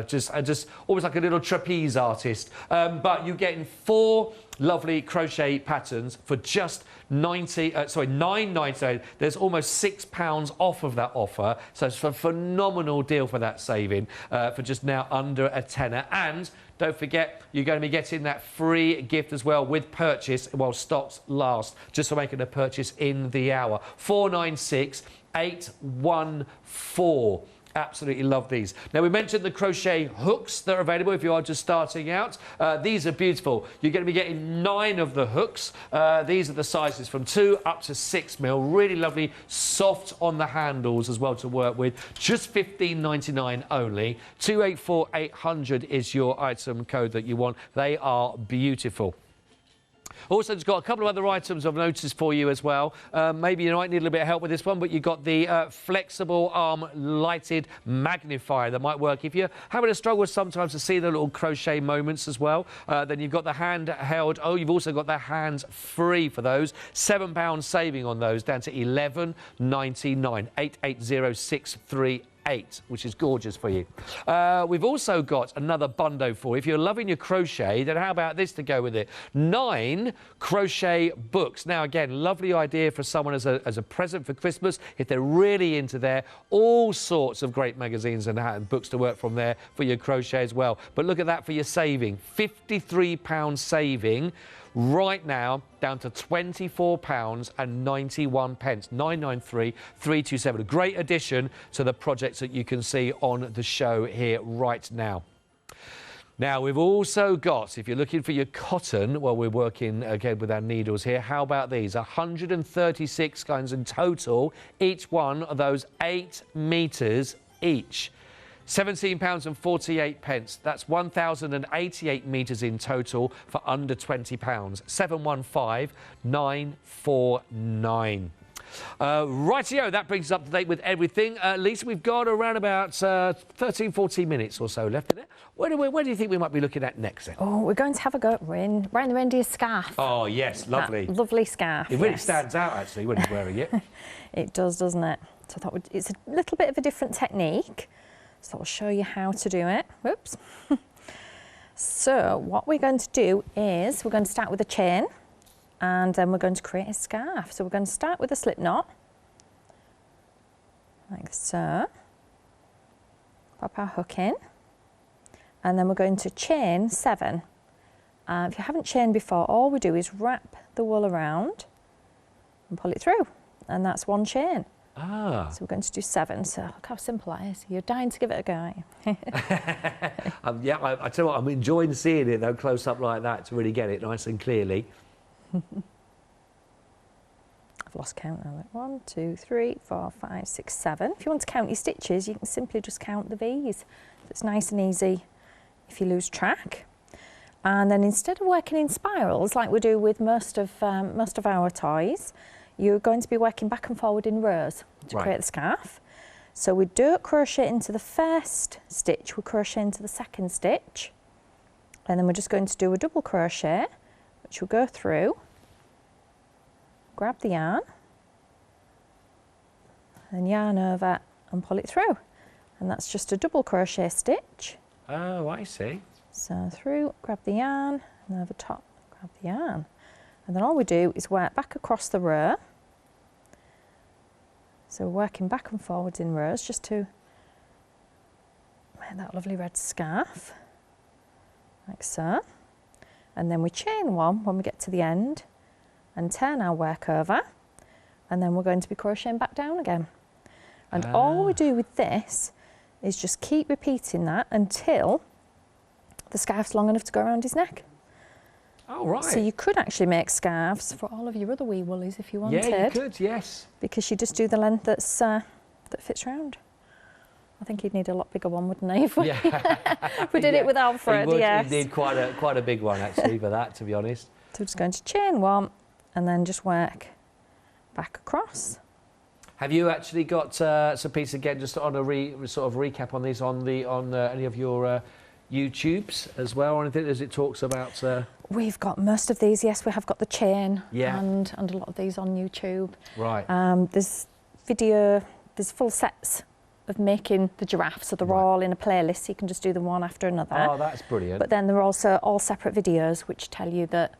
Just almost like a little trapeze artist. But you're getting 4 lovely crochet patterns for just $9.99. There's almost £6 off of that offer, so it's a phenomenal deal for that saving for just now under a tenner. And don't forget, you're going to be getting that free gift as well with purchase while stocks last, just for making a purchase in the hour. 496-814. Absolutely love these. Now, we mentioned the crochet hooks that are available if you are just starting out. These are beautiful. You're going to be getting 9 of the hooks. These are the sizes from 2 up to 6 mil. Really lovely, soft on the handles as well to work with. Just $15.99 only. 284800 is your item code that you want. They are beautiful. Also, just got a couple of other items I've noticed for you as well. Maybe you might need a little bit of help with this one, but you've got the flexible arm lighted magnifier that might work. If you're having a struggle sometimes to see the little crochet moments as well, then you've got the handheld. Oh, you've also got the hands free for those. £7 saving on those, down to $11.99. 880638. Which is gorgeous for you. We've also got another bundo for you. If you're loving your crochet, then how about this to go with it? 9 crochet books. Now, again, lovely idea for someone as a present for Christmas, if they're really into there. All sorts of great magazines and books to work from there for your crochet as well. But look at that for your saving. £53 saving. Right now, down to £24.91. 993-327. A great addition to the projects that you can see on the show here right now. Now, we've also got, if you're looking for your cotton, well, we're working again with our needles here. How about these? 136 kinds in total. Each one of those 8 metres each. £17.48. That's 1,088 metres in total for under £20. 715949. Rightio, that brings us up to date with everything. Lisa, we've got around about 13, 14 minutes or so left in it. Where do you think we might be looking at next then? Oh, we're going to have a go at Ryan the Reindeer Scarf. Oh, yes, lovely. That lovely scarf. It really stands out, actually, when he's wearing it. It does, doesn't it? So I thought it's a little bit of a different technique. So I'll show you how to do it. Whoops. So what we're going to do is we're going to start with a chain, and then we're going to create a scarf. So we're going to start with a slip knot, like so. Pop our hook in, and then we're going to chain 7. If you haven't chained before, all we do is wrap the wool around and pull it through, and that's 1 chain. Ah. So we're going to do 7. So look how simple that is. You're dying to give it a go. Yeah, I tell you what, I'm enjoying seeing it though, close up like that, to really get it nice and clearly. I've lost count now. 1, 2, 3, 4, 5, 6, 7. If you want to count your stitches, you can simply just count the V's. It's nice and easy if you lose track. And then instead of working in spirals like we do with most of our toys, you're going to be working back and forward in rows to create the scarf. So we don't crochet into the first stitch, we crochet into the second stitch, and then we're just going to do a double crochet, which will go through, grab the yarn and yarn over and pull it through. And that's just a double crochet stitch. Oh, I see. So through, grab the yarn, and over top, grab the yarn. And then all we do is work back across the row. So we're working back and forwards in rows just to make that lovely red scarf, like so. And then we chain one when we get to the end and turn our work over, and then we're going to be crocheting back down again. And all we do with this is just keep repeating that until the scarf's long enough to go around his neck. Oh, right. So you could actually make scarves for all of your other wee woolies if you wanted. Yeah, you could, yes. Because you just do the length that's, that fits round. I think he'd need a lot bigger one, wouldn't he? If we, if we did it with Alfred, yes. He'd need quite a big one, actually, for that, to be honest. So we're just going to chain one and then just work back across. Have you actually got some pieces again, just on a sort of recap on these on any of your YouTubes as well, or anything as it talks about? We've got most of these. Yes, we have got the chain and a lot of these on YouTube. Right. There's video. There's full sets of making the giraffe, so they're all in a playlist. So you can just do them one after another. Oh, that's brilliant. But then there are also all separate videos which tell you that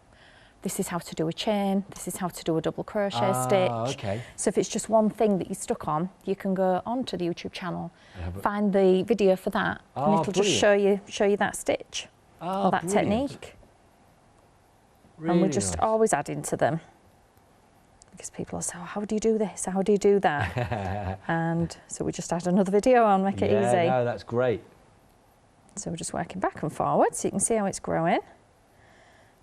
this is how to do a chain, this is how to do a double crochet stitch. Okay. So if it's just one thing that you're stuck on, you can go onto the YouTube channel, find the video for that, and it'll just show you that stitch or that technique. Really and we're just always adding to them. Because people will say, oh, how do you do this? How do you do that? And so we just add another video on, make it easy. Yeah, no, that's great. So we're just working back and forward so you can see how it's growing.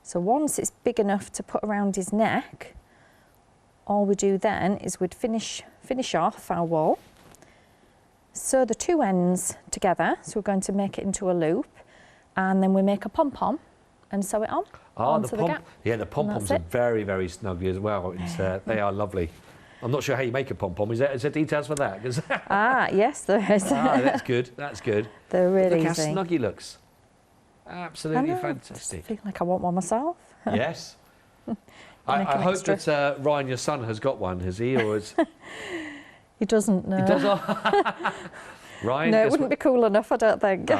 So once it's big enough to put around his neck, all we do then is we'd finish off our wool, sew the two ends together, so we're going to make it into a loop, and then we make a pom-pom and sew it on onto the gap. Yeah, the pom-poms are very, very snuggy as well. It's, they are lovely. I'm not sure how you make a pom-pom. Is there details for that? Yes, there is. That's good. That's good. They're really easy. Look how snug he looks. Absolutely fantastic. I feel like I want one myself. Yes. I hope that Ryan, your son, has got one, has he? Or is... He doesn't know. He does. Ryan? No, it wouldn't be cool enough, I don't think.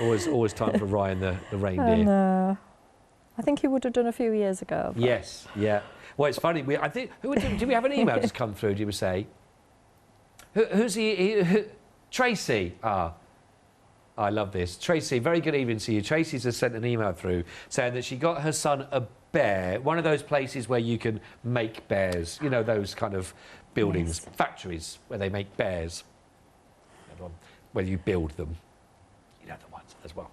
Always time for Ryan the reindeer. No. I think he would have done a few years ago. But... Yes, yeah. Well, it's funny. I think. Did we have an email just come through? Did we say? Who's he? Tracy. I love this. Tracy, very good evening to you. Tracy's just sent an email through saying that she got her son a bear, one of those places where you can make bears, you know, those kind of buildings, factories where they make bears, where you build them. You know the ones as well.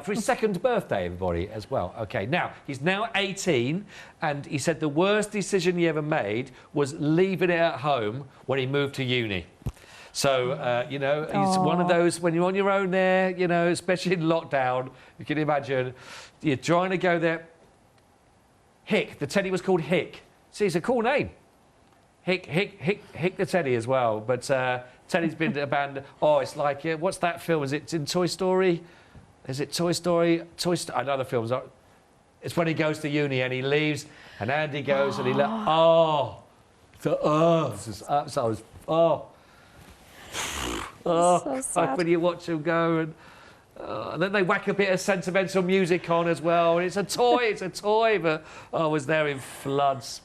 For his second birthday, everybody, as well. Okay, now, he's now 18, and he said the worst decision he ever made was leaving it at home when he moved to uni. So, you know, he's one of those, when you're on your own there, you know, especially in lockdown, you can imagine, you're trying to go there. Hick, the teddy was called Hick. See, it's a cool name. Hick the teddy as well. But Teddy's been abandoned. Oh, it's like, what's that film? Is it in Toy Story? Is it Toy Story? Another film. It's when he goes to uni and he leaves, and Andy goes and he so sad. Like when you watch them go, and then they whack a bit of sentimental music on as well. And it's a toy, but I was there in floods.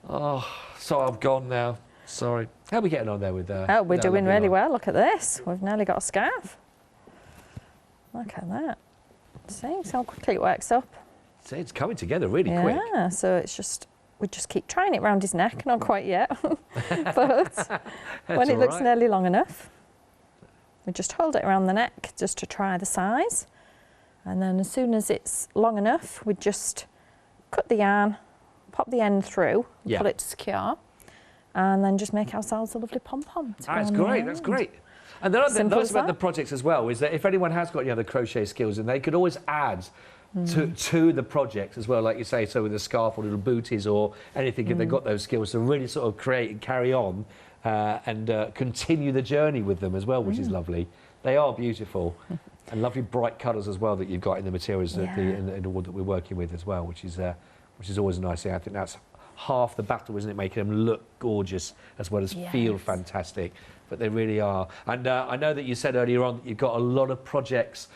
Oh, so I'm gone now. Sorry. How are we getting on there with that? Oh, we're doing really well. Look at this. We've nearly got a scarf. Look at that. See how quickly it works up. See, it's coming together really quick. Yeah, so it's just... We just keep trying it round his neck, not quite yet, but when it looks nearly long enough, we just hold it around the neck just to try the size. And then as soon as it's long enough, we just cut the yarn, pop the end through, pull it to secure, and then just make ourselves a lovely pom-pom. That's great, that's great. And the other thing about the projects as well is that if anyone has got any other crochet skills, and they could always add to the projects as well, like you say, so with a scarf or little booties or anything, if they've got those skills to really sort of create and carry on and continue the journey with them as well, which is lovely. They are beautiful and lovely bright colours as well that you've got in the materials in the wood that we're working with as well, which is which is always a nice thing. I think that's half the battle, isn't it? Making them look gorgeous as well as feel fantastic. But they really are. And I know that you said earlier on that you've got a lot of projects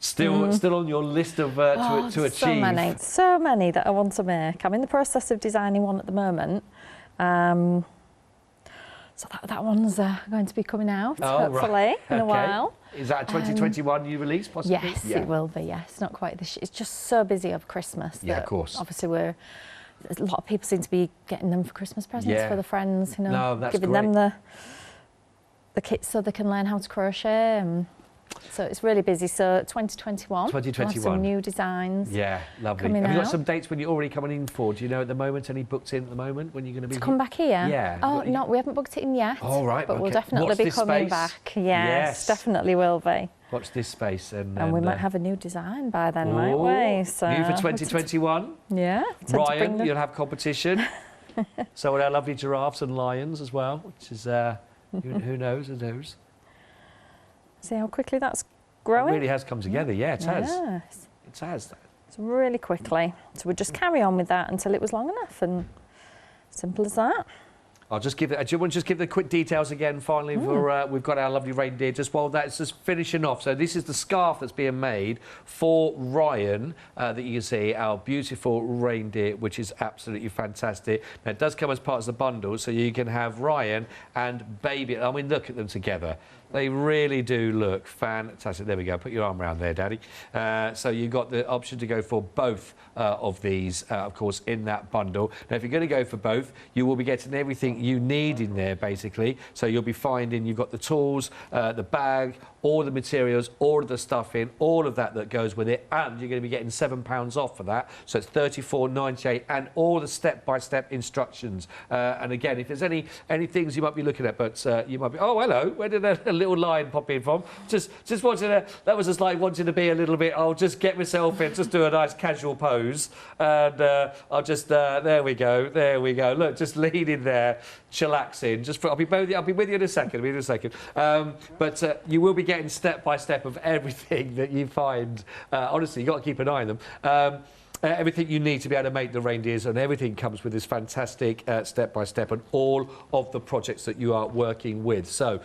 still on your list of to achieve. So many that I want to make. I'm in the process of designing one at the moment. So that one's going to be coming out, hopefully, in a while. Is that a 2021 new release, possibly? Yes, it will be, yes. Not quite this year. It's just so busy over Christmas. Yeah, of course. Obviously, a lot of people seem to be getting them for Christmas presents for their friends, you know, giving them the kits so they can learn how to crochet. So it's really busy. So 2021. 2021. We'll have some new designs. Yeah, lovely. Have you got some dates when you're already coming in for? Do you know at the moment, any booked in at the moment when you're going to be come back here? Yeah. Oh, no, we haven't booked it in yet. All right. But we'll definitely be coming back. Yes, definitely will be. Watch this space. And we might have a new design by then, might we? So new for 2021. Yeah. Ryan, you'll have competition. So will our lovely giraffes and lions as well, which is, who knows, who knows. See how quickly that's growing? It really has come together, it has. Yes. It has. It's really quickly. So we'll just carry on with that until it was long enough, and simple as that. I'll just give it. Do you want to just give the quick details again? Finally, for we've got our lovely reindeer. Just while that's just finishing off. So this is the scarf that's being made for Ryan that you can see, our beautiful reindeer, which is absolutely fantastic. Now it does come as part of the bundle, so you can have Ryan and baby. I mean, look at them together. They really do look fantastic. There we go. Put your arm around there, Daddy. So you've got the option to go for both of these, of course, in that bundle. Now, if you're going to go for both, you will be getting everything you need in there, basically. So you'll be finding you've got the tools, the bag, all the materials, all of the stuffing, all of that goes with it, and you're going to be getting £7 off for that. So it's $34.98, and all the step-by-step instructions. And again, if there's any things you might be looking at, but you might be, oh, hello, where did a little line pop in from? Just wanted to, that was just like wanting to be a little bit, I'll just get myself in, just do a nice casual pose, and I'll just, there we go, look, just leaning there, chillaxing, I'll be with you in a second, but you will be getting step-by-step of everything that you find. Honestly, you've got to keep an eye on them. Everything you need to be able to make the reindeers, and everything comes with this fantastic step-by-step and all of the projects that you are working with. So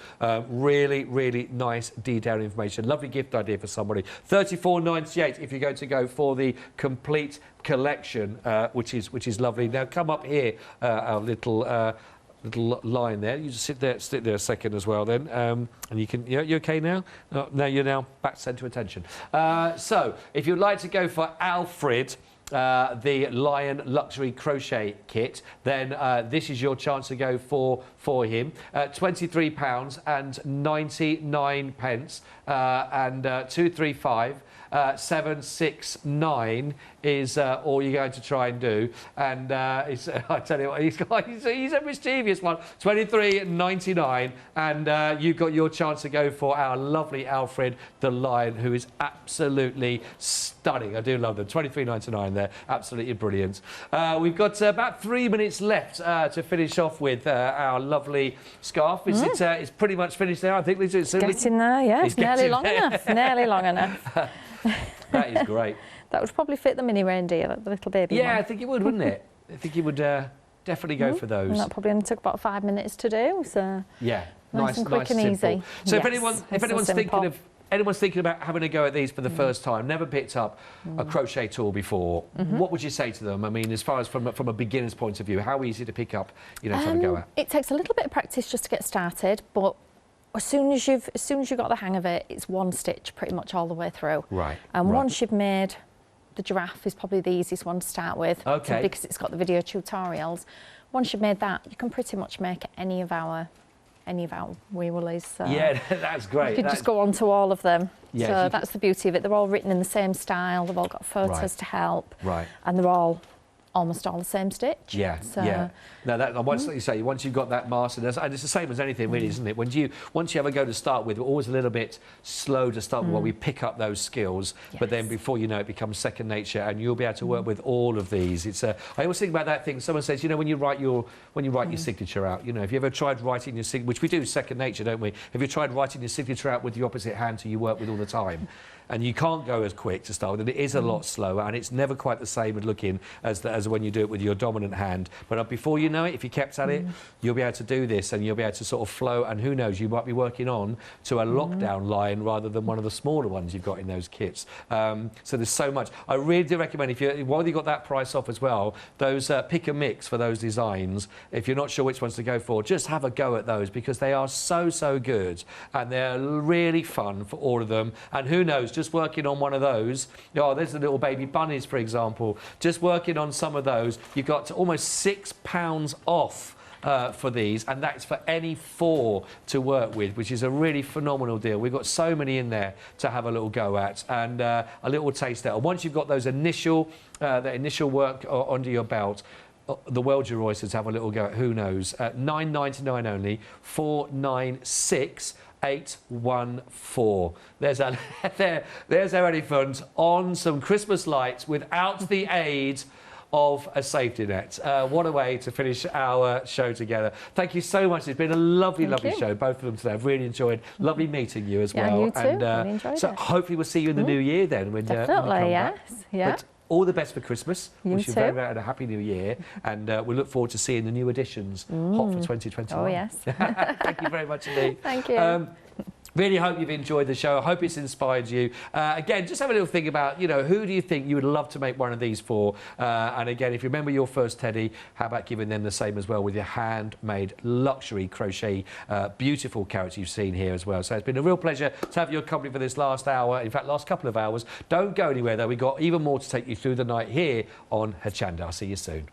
really, really nice detailed information. Lovely gift idea for somebody. $34.98 if you're going to go for the complete collection, which is lovely. Now come up here, our little line there. You just sit there a second as well then, and you can, you okay now? No, you're now back centre attention. So if you'd like to go for Alfred the Lion Luxury Crochet Kit, then this is your chance to go for him. £23.99 and 235 769 is all you're going to try and do, and I tell you what, he's a mischievous one. $23.99, and you've got your chance to go for our lovely Alfred the Lion, who is absolutely stunning. I do love them. $23.99 there, absolutely brilliant. We've got about 3 minutes left to finish off with our lovely scarf. It's pretty much finished now, I think. It's getting there, yeah. It's nearly long enough. Nearly long enough. That is great. That would probably fit the mini reindeer, the little baby one. Yeah, I think it would, wouldn't it? I think it would definitely go for those. And that probably only took about 5 minutes to do, so yeah, nice and quick and easy. So if anyone's thinking about having a go at these for the first time, never picked up a crochet tool before, what would you say to them? I mean, as far as from a beginner's point of view, how easy to pick up, to have a go at? It takes a little bit of practice just to get started, but as soon as you've got the hang of it, it's one stitch pretty much all the way through. Right. And once you've made the giraffe, is probably the easiest one to start with. Okay. Because it's got the video tutorials. Once you've made that, you can pretty much make any of our wee woolies. So yeah, that's great. You can just go on to all of them. Yeah, so that's the beauty of it. They're all written in the same style. They've all got photos to help. Right. And they're all almost all the same stitch. Yeah, so, yeah. Now, once like you say, once you've got that mastered, and it's the same as anything, really, isn't it? Once you have a go to start with, we're always a little bit slow to start with while we pick up those skills. Yes. But then before you know it, becomes second nature, and you'll be able to work with all of these. It's I always think about that thing. Someone says, when you write your signature out, if you ever tried writing your signature, which we do second nature, don't we? Have you tried writing your signature out with the opposite hand who you work with all the time? and you can't go as quick to start with, and it is a lot slower, and it's never quite the same looking as when you do it with your dominant hand. But before you know it, if you kept at it, you'll be able to do this, and you'll be able to sort of flow, and who knows, you might be working on to a lockdown lion rather than one of the smaller ones you've got in those kits. So there's so much. I really do recommend, while you got that price off as well, those pick and mix for those designs. If you're not sure which ones to go for, just have a go at those, because they are so good, and they're really fun for all of them. And who knows, just working on one of those, oh, there's the little baby bunnies, for example. Just working on some of those, you got to almost £6 off for these, and that's for any 4 to work with, which is a really phenomenal deal. We've got so many in there to have a little go at, and a little taste out. once you've got those initial work under your belt, the Welsh oysters have a little go at who knows. £9.99 only, 496 814. There's our elephant on some Christmas lights without the aid of a safety net. What a way to finish our show together. Thank you so much. It's been a lovely show, both of them today. I've really enjoyed. Lovely meeting you as well. You too. And really enjoyed so it. hopefully we'll see you in the new year then. When, Definitely, yes. Yeah. But all the best for Christmas. Wish you too. very a happy new year, and we look forward to seeing the new additions. Hot for 2021. Oh yes. Thank you very much indeed. Thank you. Really hope you've enjoyed the show. I hope it's inspired you. Again, just have a little think about, who do you think you would love to make one of these for? And again, if you remember your first teddy, how about giving them the same as well with your handmade luxury crochet, beautiful character you've seen here as well. So it's been a real pleasure to have your company for this last hour. In fact, last couple of hours. Don't go anywhere though. We've got even more to take you through the night here on Hochanda. I'll see you soon.